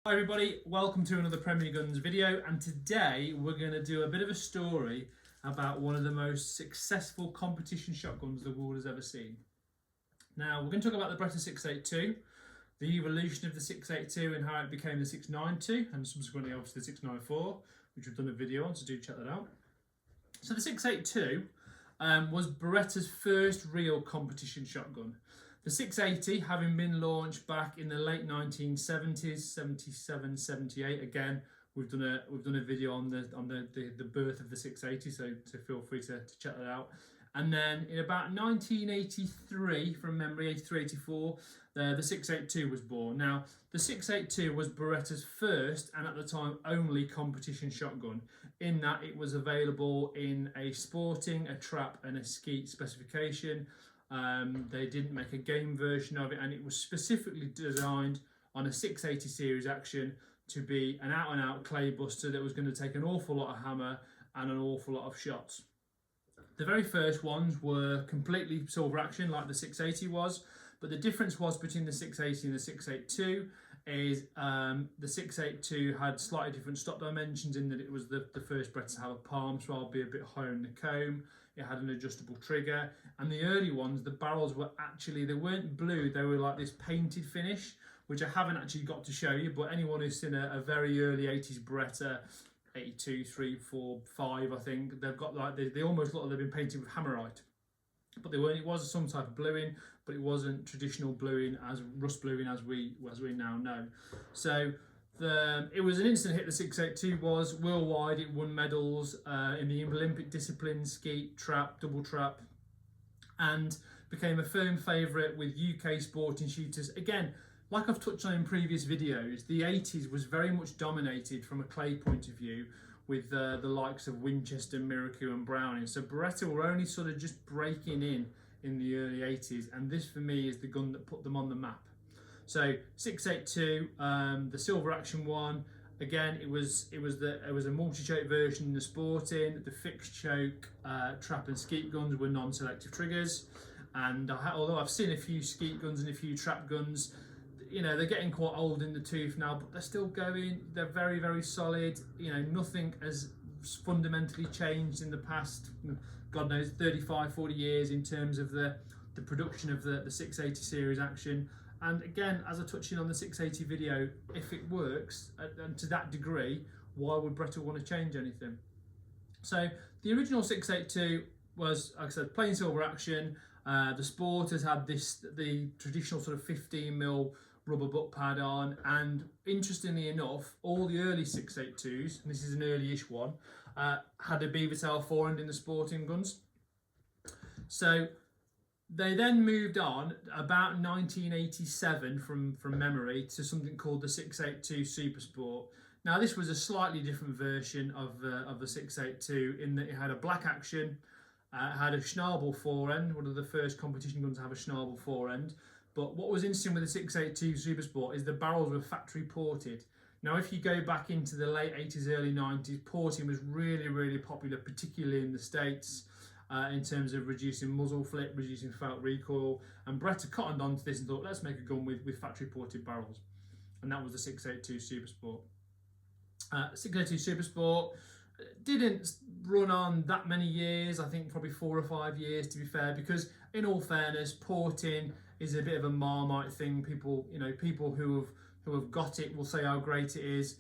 Hi everybody, welcome to another Premier Guns video, and today we're going to do a bit of a story about one of the most successful competition shotguns the world has ever seen. Now we're going to talk about the Beretta 682, the evolution of the 682 and how it became the 692 and subsequently obviously the 694, which we've done a video on, so do check that out. So the 682 was Beretta's first real competition shotgun. The 680, having been launched back in the late 1970s, 77, 78. Again, we've done a video on the birth of the 680, so feel free to check that out. And then in about 1983, from memory, 83, 84, the 682 was born. Now, the 682 was Beretta's first and at the time only competition shotgun, in that it was available in a sporting, a trap, and a skeet specification. They didn't make a game version of it, and it was specifically designed on a 680 series action to be an out-and-out clay buster that was going to take an awful lot of hammer and an awful lot of shots. The very first ones were completely silver action like the 680 was, but the difference was between the 680 and the 682 is the 682 had slightly different stop dimensions, in that it was the first Beretta to have a palm, so I'll be a bit higher in the comb. It had an adjustable trigger, and the early ones, the barrels were actually, they weren't blue, they were like this painted finish, which I haven't actually got to show you, but anyone who's seen a very early 80s Beretta, 82, 3, 4, 5, I think, they've got like, they almost look like they've been painted with hammerite. But they weren't, it was some type of bluing, but it wasn't traditional bluing, as rust bluing as we now know. So it was an instant hit. The 682 was worldwide. It won medals in the Olympic disciplines, skeet, trap, double trap, and became a firm favourite with UK sporting shooters. Again, like I've touched on in previous videos, the 80s was very much dominated from a clay point of view, with the likes of Winchester, Miracle and Browning. So Beretta were only sort of just breaking in the early 80s, and this for me is the gun that put them on the map. So 682, the silver action one, again it was a multi-choke version in the sporting. The fixed choke trap and skeet guns were non-selective triggers, and although I've seen a few skeet guns and a few trap guns, you know, they're getting quite old in the tooth now, but they're still going. They're very, very solid. You know, nothing has fundamentally changed in the past, God knows, 35, 40 years in terms of the production of the 680 series action. And again, as I touched on the 680 video, if it works and to that degree, why would Beretta want to change anything? So the original 682 was, like I said, plain silver action. The Sport has had the traditional sort of 15mm rubber butt pad on, and interestingly enough, all the early 682s, and this is an early-ish one, had a beaver tail forend in the sporting guns. So they then moved on about 1987 from memory to something called the 682 Super Sport. Now this was a slightly different version of the 682, in that it had a black action, had a Schnabel forend, one of the first competition guns to have a Schnabel forend. But what was interesting with the 682 Super Sport is the barrels were factory ported. Now, if you go back into the late 80s, early 90s, porting was really, really popular, particularly in the States, in terms of reducing muzzle flip, reducing felt recoil. And Beretta cottoned onto this and thought, let's make a gun with factory ported barrels. And that was the 682 Super Sport. 682 Super Sport didn't run on that many years, I think probably 4 or 5 years to be fair, because in all fairness, porting is a bit of a Marmite thing. People, you know, people who have got it will say how great it is.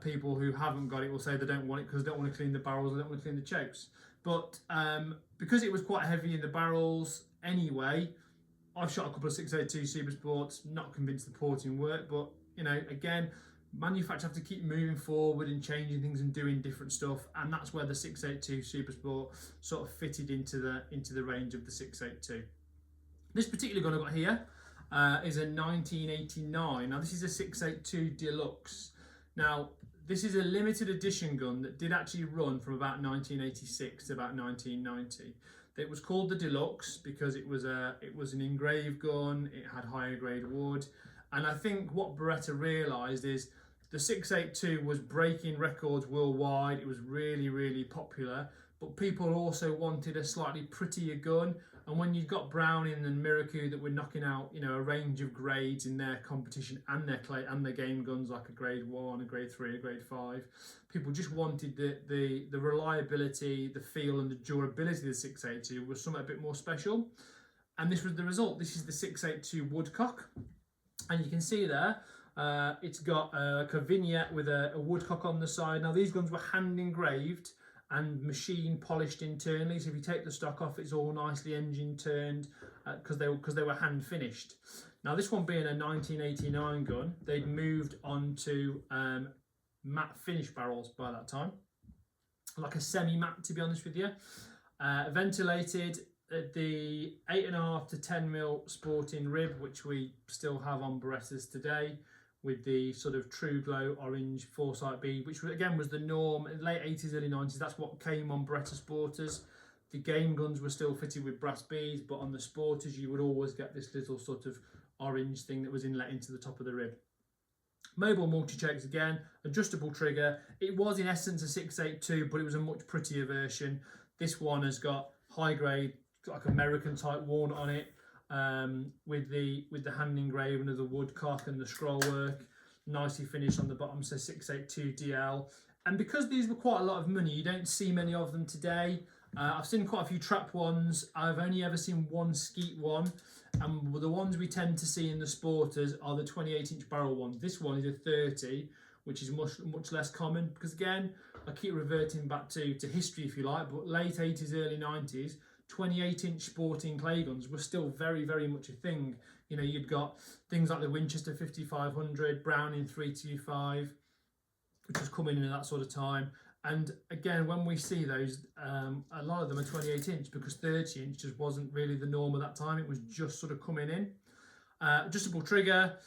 People who haven't got it will say they don't want it because they don't want to clean the barrels, they don't want to clean the chokes. But because it was quite heavy in the barrels anyway, I've shot a couple of 682 Super Sports, not convinced the porting worked, but you know, again, manufacturers have to keep moving forward and changing things and doing different stuff, and that's where the 682 Super Sport sort of fitted into the range of the 682. This particular gun I've got here is a 1989. Now this is a 682 Deluxe. Now this is a limited edition gun that did actually run from about 1986 to about 1990. It was called the Deluxe because it was an engraved gun. It had higher grade wood, and I think what Beretta realised is the 682 was breaking records worldwide. It was really, really popular, but people also wanted a slightly prettier gun, And when you've got Browning and Miracle that were knocking out, you know, a range of grades in their competition and their game guns, like a grade 1, a grade 3, a grade 5, people just wanted the reliability, the feel, and the durability of the 682 was something a bit more special. And this was the result. This is the 682 Woodcock, and you can see there it's got a vignette with a woodcock on the side. Now these guns were hand engraved and machine polished internally, so if you take the stock off, it's all nicely engine turned because they were hand finished. Now this one being a 1989 gun, they'd moved on to matte finish barrels by that time, like a semi-matte, to be honest with you. Ventilated, the 8.5 to 10mm sporting rib, which we still have on Berettas today, with the sort of true glow orange foresight bead, which again was the norm in the late 80s, early 90s. That's what came on Beretta Sporters. The game guns were still fitted with brass beads, but on the Sporters you would always get this little sort of orange thing that was inlet into the top of the rib. Mobile multi-chokes again, adjustable trigger. It was in essence a 682, but it was a much prettier version. This one has got high grade, like American type walnut on it, with the hand engraving of the woodcock and the scroll work, nicely finished on the bottom, so 682 DL. And because these were quite a lot of money, you don't see many of them today. I've seen quite a few trap ones. I've only ever seen one skeet one, and the ones we tend to see in the Sporters are the 28-inch barrel ones. This one is a 30, which is much less common, because again, I keep reverting back to history if you like, but late 80s, early 90s, 28-inch sporting clay guns were still very, very much a thing. You know, you'd got things like the Winchester 5500, Browning 325, which was coming in at that sort of time. And again, when we see those, a lot of them are 28-inch because 30-inch just wasn't really the norm at that time. It was just sort of coming in. Adjustable trigger,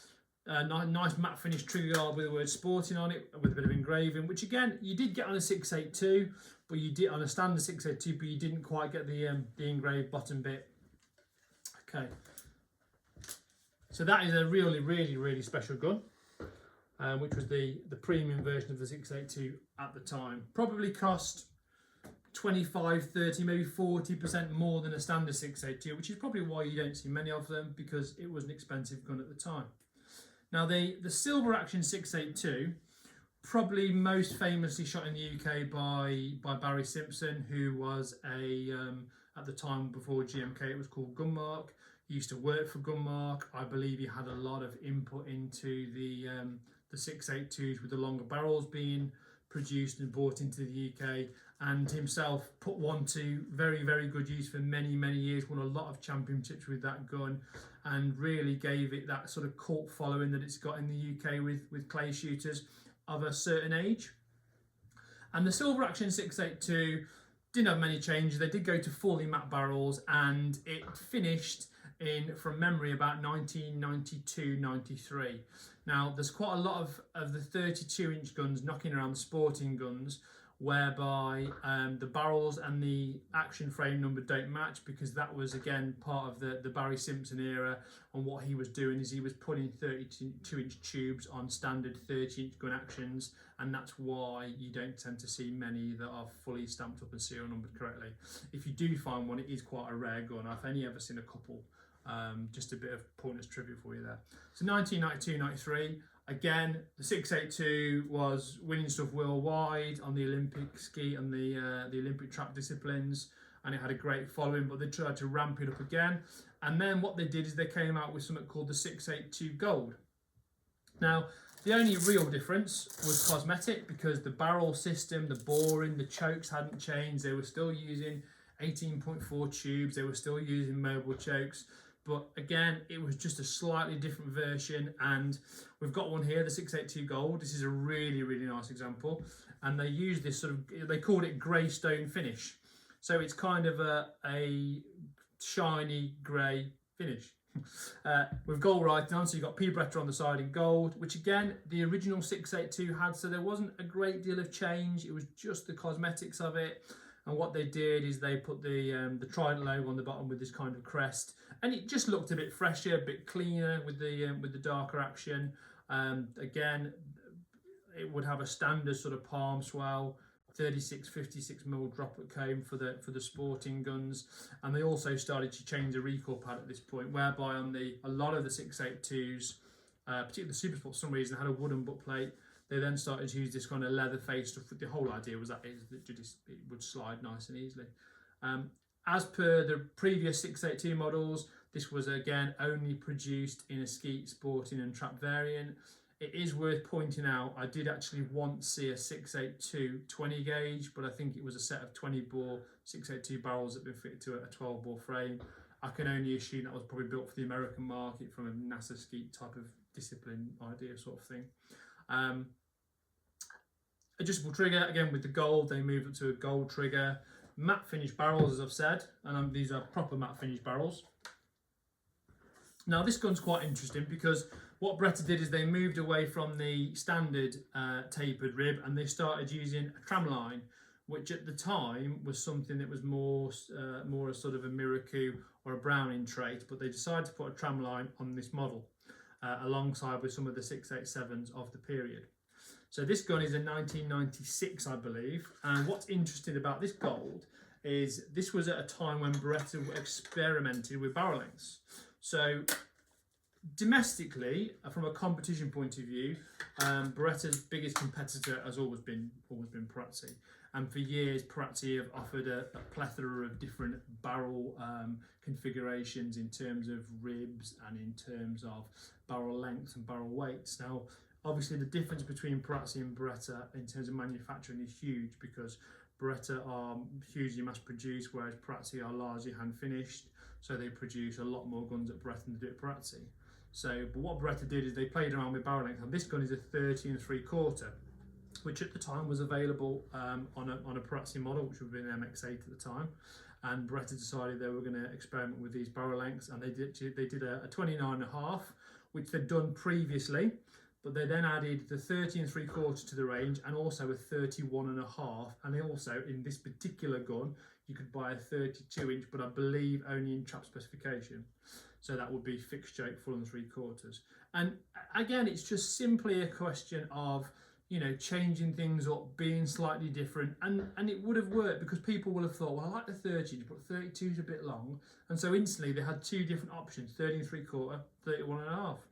nice matte finish trigger guard with the word sporting on it, with a bit of engraving, which again you did get on a 682, but you did on a standard 682, but you didn't quite get the engraved bottom bit. Okay, so that is a really, really, really special gun, which was the premium version of the 682 at the time. Probably cost 25, 30, maybe 40% more than a standard 682, which is probably why you don't see many of them, because it was an expensive gun at the time. Now the Silver Action 682, probably most famously shot in the UK by Barry Simpson, who was at the time before GMK it was called Gunmark. He used to work for Gunmark. I believe he had a lot of input into the 682s with the longer barrels being produced and brought into the UK, and himself put one to very, very good use for many, many years, won a lot of championships with that gun, and really gave it that sort of cult following that it's got in the UK with clay shooters of a certain age. And the Silver Action 682 didn't have many changes. They did go to fully matte barrels, and it finished in, from memory, about 1992-93. Now there's quite a lot of the 32-inch guns knocking around, the sporting guns, whereby the barrels and the action frame number don't match, because that was again part of the Barry Simpson era. And what he was doing is he was putting 32-inch tubes on standard 30-inch gun actions, and that's why you don't tend to see many that are fully stamped up and serial numbered correctly. If you do find one, it is quite a rare gun. I've only ever seen a couple. Just a bit of pointless trivia for you there. So 1992-93, again, the 682 was winning stuff worldwide on the Olympic ski and the Olympic track disciplines, and it had a great following, but they tried to ramp it up again. And then what they did is they came out with something called the 682 Gold. Now, the only real difference was cosmetic, because the barrel system, the boring, the chokes hadn't changed. They were still using 18.4 tubes, they were still using mobile chokes. But again, it was just a slightly different version, and we've got one here, the 682 Gold. This is a really, really nice example, and they use this sort of, they called it grey stone finish. So it's kind of a shiny grey finish. With gold writing on, so you've got P. Beretta on the side in gold, which again, the original 682 had, so there wasn't a great deal of change. It was just the cosmetics of it. And what they did is they put the Trident logo on the bottom with this kind of crest, and it just looked a bit fresher, a bit cleaner with the darker action. Again, it would have a standard sort of palm swell 36, 56mm droplet cone for the sporting guns, and they also started to change the recoil pad at this point, whereby on a lot of the 682s, particularly the Super Sport, for some reason had a wooden butt plate. They then started to use this kind of leather face stuff. The whole idea was that it would slide nice and easily. As per the previous 682 models, this was again only produced in a skeet, sporting and trap variant. It is worth pointing out, I did actually once see a 682 20 gauge, but I think it was a set of 20 bore 682 barrels that had been fitted to a 12 bore frame. I can only assume that was probably built for the American market from a NASA skeet type of discipline idea sort of thing. Adjustable trigger, again with the gold, they moved up to a gold trigger. Matte finish barrels, as I've said, and these are proper matte finish barrels. Now this gun's quite interesting because what Beretta did is they moved away from the standard tapered rib and they started using a tramline, which at the time was something that was more a sort of a Miracle or a Browning trait, but they decided to put a tramline on this model alongside with some of the 687s of the period. So this gun is a 1996, I believe, and what's interesting about this gold is this was at a time when Beretta experimented with barrel lengths. So domestically, from a competition point of view, Beretta's biggest competitor has always been Perazzi, and for years Perazzi have offered a plethora of different barrel configurations in terms of ribs and in terms of barrel lengths and barrel weights. Now, obviously, the difference between Perazzi and Beretta in terms of manufacturing is huge because Beretta are hugely mass produced, whereas Perazzi are largely hand finished. So they produce a lot more guns at Beretta than they do at Perazzi. So, but what Beretta did is they played around with barrel length, and this gun is a 30 3/4, which at the time was available on a Perazzi model, which would have been an MX8 at the time. And Beretta decided they were going to experiment with these barrel lengths, and they did a 29.5, which they'd done previously. But they then added the 30 3/4 to the range and also a 31.5. And they also, in this particular gun, you could buy a 32-inch, but I believe only in trap specification. So that would be fixed choke, full and 3/4. And again, it's just simply a question of, you know, changing things up, being slightly different. And it would have worked because people will have thought, well, I like the 30-inch, but 32 is a bit long. And so instantly they had two different options, 30 3/4, 31.5.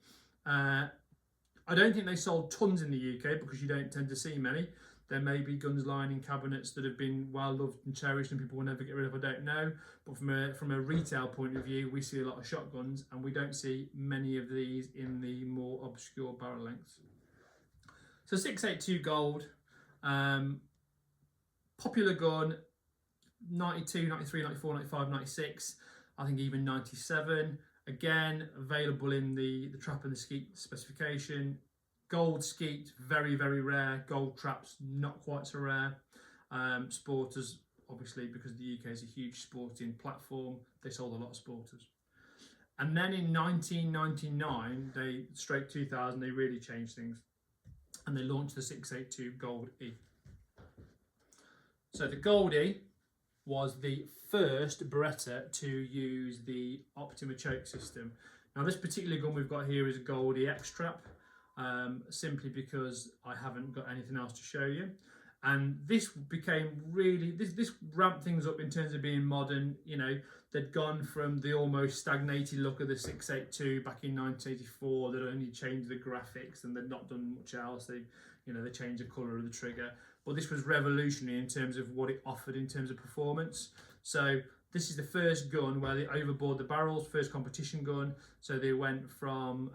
I don't think they sold tons in the UK because you don't tend to see many. There may be guns lying in cabinets that have been well loved and cherished and people will never get rid of, I don't know. But from a retail point of view, we see a lot of shotguns and we don't see many of these in the more obscure barrel lengths. So 682 gold, popular gun, 92, 93, 94, 95, 96, I think even 97. Again, available in the trap and the skeet specification. Gold skeet, very, very rare. Gold traps, not quite so rare. Sporters, obviously, because the UK is a huge sporting platform, they sold a lot of sporters. And then in 1999, straight 2000, they really changed things. And they launched the 682 Gold E. So the Gold E was the first Beretta to use the Optima choke system. Now this particular gun we've got here is a Gold EX trap, simply because I haven't got anything else to show you. And this became really, this ramped things up in terms of being modern. You know, they'd gone from the almost stagnated look of the 682 back in 1984. They'd only changed the graphics and they'd not done much else. They changed the colour of the trigger. But this was revolutionary in terms of what it offered in terms of performance. So this is the first gun where they overbored the barrels, first competition gun. So they went from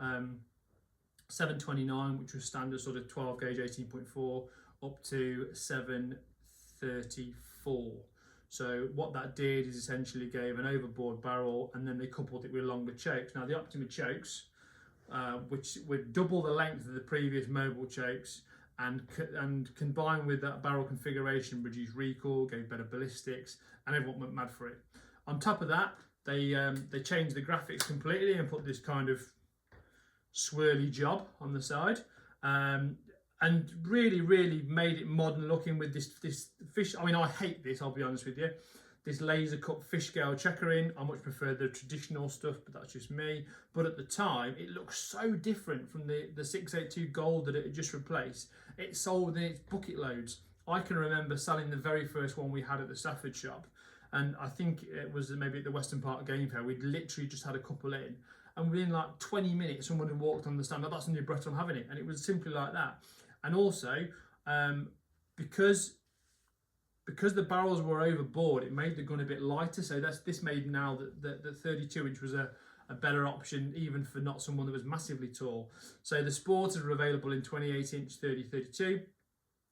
729, which was standard sort of 12 gauge 18.4, up to 734. So what that did is essentially gave an overboard barrel, and then they coupled it with longer chokes. Now the Optima chokes, which were double the length of the previous mobile chokes, and combined with that barrel configuration, reduced recoil, gave better ballistics, and everyone went mad for it. On top of that, they changed the graphics completely and put this kind of swirly job on the side, and really, really made it modern looking with this fish. I mean, I hate this, I'll be honest with you. This laser cut fish scale checkering. I much prefer the traditional stuff, but that's just me. But at the time, it looks so different from the 682 Gold that it had just replaced. It sold in its bucket loads. I can remember selling the very first one we had at the Stafford shop, and I think it was maybe at the Western Park Game Fair. We'd literally just had a couple in, and within like 20 minutes, someone had walked on the stand. Oh, that's a new Beretta, I'm having it, and it was simply like that. And also, because the barrels were overboard, it made the gun a bit lighter. So this made now that the 32 inch was a better option, even for not someone that was massively tall. So the Sporters were available in 28 inch 30-32,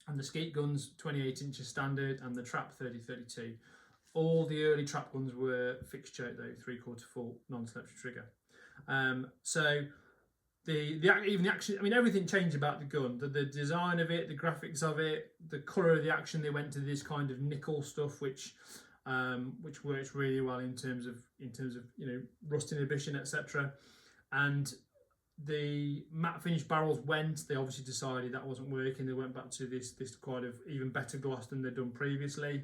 and the Skeet guns 28 inches standard, and the Trap 30-32. All the early Trap guns were fixed choke though, 3/4 full non-symmetric trigger. So even the action, I mean, everything changed about the gun. The design of it, the graphics of it, the colour of the action. They went to this kind of nickel stuff, which works really well in terms of rust inhibition, etc. And the matte finish barrels went. They obviously decided that wasn't working. They went back to this kind of even better gloss than they'd done previously.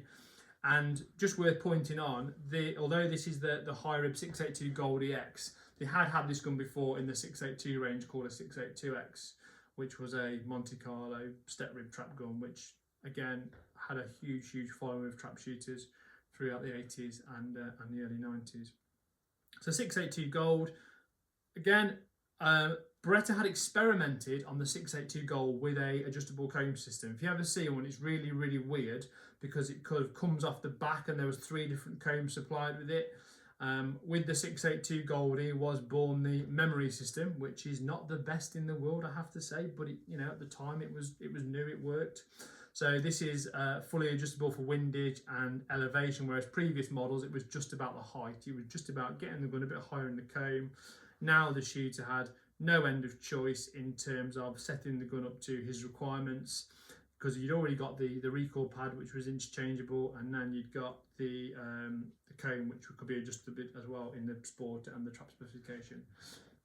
And just worth pointing on, although this is the high rib 682 Gold EX, they had this gun before in the 682 range called a 682X, which was a Monte Carlo step rib trap gun, which again had a huge following of trap shooters throughout the 80s and the early 90s. So 682 Gold, again, Beretta had experimented on the 682 Gold with a adjustable comb system. If you ever see one, it's really weird because it kind of comes off the back, and there was 3 different combs supplied with it. With the 682 Goldie was born the memory system, which is not the best in the world, I have to say, but at the time it was new, it worked. So this is fully adjustable for windage and elevation, whereas previous models it was just about the height. It was just about getting the gun a bit higher in the comb. Now the shooter had no end of choice in terms of setting the gun up to his requirements, because you'd already got the recoil pad, which was interchangeable, and then you'd got the comb, which could be adjusted a bit as well in the Sport and the Trap specification.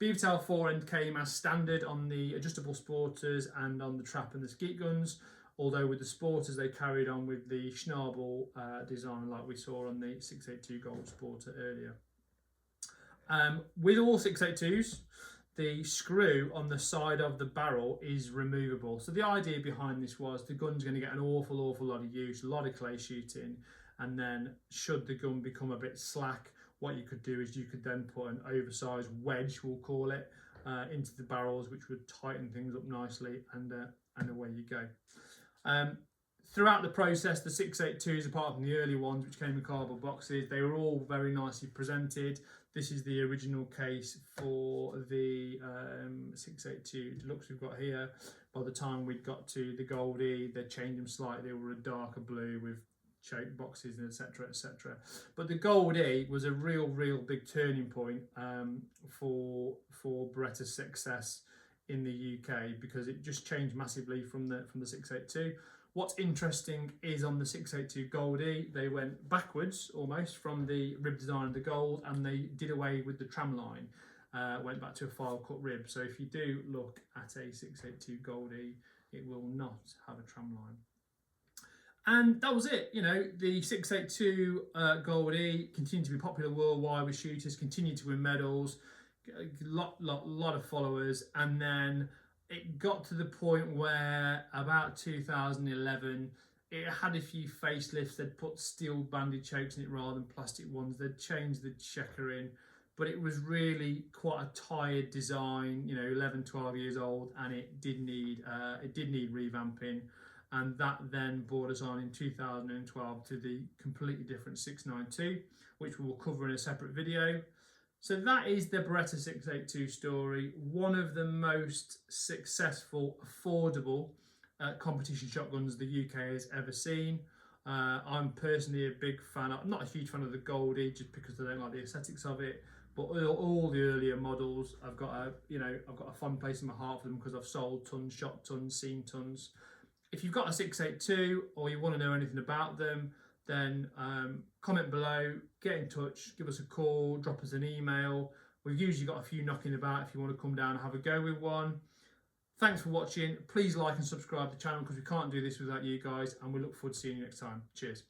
Beavertail forend came as standard on the adjustable Sporters and on the Trap and the Skeet guns, although with the Sporters they carried on with the Schnabel design like we saw on the 682 Gold Sporter earlier. With all 682s, the screw on the side of the barrel is removable. So the idea behind this was the gun's going to get an awful lot of use, a lot of clay shooting, and then should the gun become a bit slack, what you could do is you could then put an oversized wedge, we'll call it, into the barrels, which would tighten things up nicely, and away you go. Throughout the process, the 682s, apart from the early ones which came in cardboard boxes, they were all very nicely presented. This is the original case for the 682 Deluxe we've got here. By the time we got to the Goldie, they changed them slightly. They were a darker blue with choke boxes and etc. But the Goldie was a real big turning point for Beretta's success in the UK, because it just changed massively from the 682. What's interesting is on the 682 Goldie, they went backwards almost from the rib design of the Gold, and they did away with the tram line, went back to a file cut rib. So if you do look at a 682 Goldie, it will not have a tram line. And that was it. The 682 Goldie continued to be popular worldwide with shooters, continued to win medals, a lot of followers, and then it got to the point where about 2011 it had a few facelifts. They'd put steel banded chokes in it rather than plastic ones. They'd changed the checker in, but it was really quite a tired design, 11-12 years old, and it did need revamping. And that then brought us on in 2012 to the completely different 692, which we'll cover in a separate video. So that is the Beretta 682 story, one of the most successful, affordable competition shotguns the UK has ever seen. I'm personally a big fan I'm not a huge fan of the Goldie, just because I don't like the aesthetics of it, but all the earlier models, I've got a fond place in my heart for them, because I've sold tons, shot tons, seen tons. If you've got a 682 or you want to know anything about them, then comment below, get in touch, give us a call, drop us an email. We've usually got a few knocking about if you want to come down and have a go with one. Thanks for watching. Please like and subscribe to the channel, because we can't do this without you guys, and we look forward to seeing you next time. Cheers.